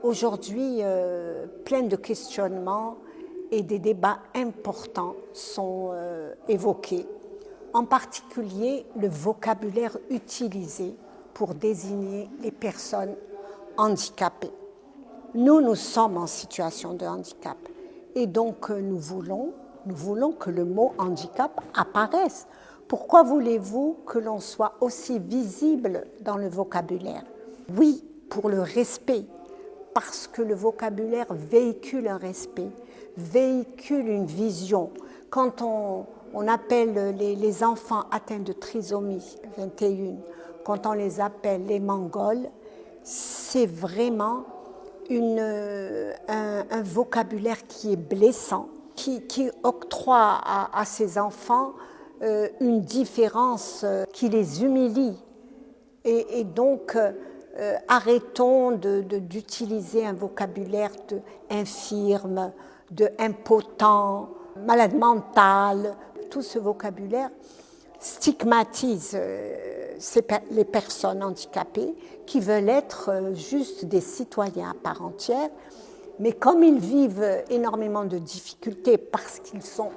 Aujourd'hui, plein de questionnements et des débats importants sont évoqués, en particulier le vocabulaire utilisé pour désigner les personnes handicapées. Nous sommes en situation de handicap et donc nous voulons que le mot handicap apparaisse. Pourquoi voulez-vous que l'on soit aussi visible dans le vocabulaire? Oui, pour le respect, parce que le vocabulaire véhicule un respect, véhicule une vision. Quand on appelle les enfants atteints de trisomie 21, quand on les appelle les Mongols, c'est vraiment un vocabulaire qui est blessant, qui octroie à ces enfants une différence qui les humilie. Et donc, arrêtons d'utiliser un vocabulaire d'infirme, d'impotent, malade mental. Tout ce vocabulaire stigmatise les personnes handicapées qui veulent être juste des citoyens à part entière, mais comme ils vivent énormément de difficultés parce qu'ils sont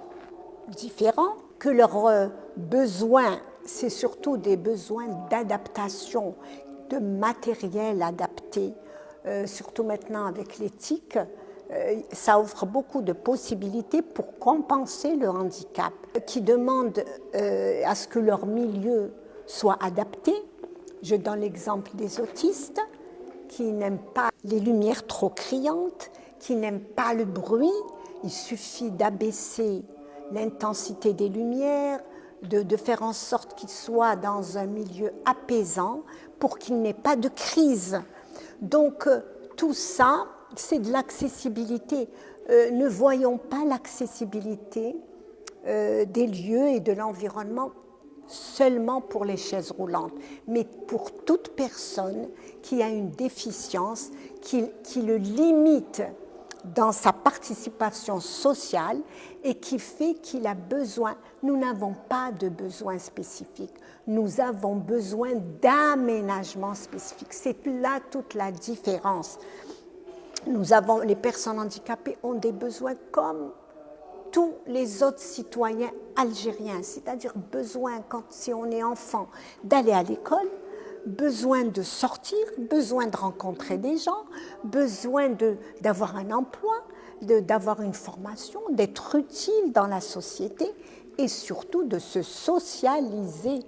différents, que leurs besoins, c'est surtout des besoins d'adaptation, de matériel adapté, surtout maintenant avec l'éthique, ça offre beaucoup de possibilités pour compenser le handicap, qui demandent à ce que leur milieu soit adapté. Je donne l'exemple des autistes qui n'aiment pas les lumières trop criantes, qui n'aiment pas le bruit. Il suffit d'abaisser l'intensité des lumières, de faire en sorte qu'ils soient dans un milieu apaisant pour qu'il n'ait pas de crise. Donc tout ça, c'est de l'accessibilité. Ne voyons pas l'accessibilité des lieux et de l'environnement seulement pour les chaises roulantes, mais pour toute personne qui a une déficience, qui le limite dans sa participation sociale et qui fait qu'il a besoin. Nous n'avons pas de besoins spécifiques, nous avons besoin d'aménagements spécifiques. C'est là toute la différence. Les personnes handicapées ont des besoins comme tous les autres citoyens algériens, c'est-à-dire besoin, si on est enfant, d'aller à l'école, besoin de sortir, besoin de rencontrer des gens, besoin d'avoir un emploi, d'avoir une formation, d'être utile dans la société et surtout de se socialiser.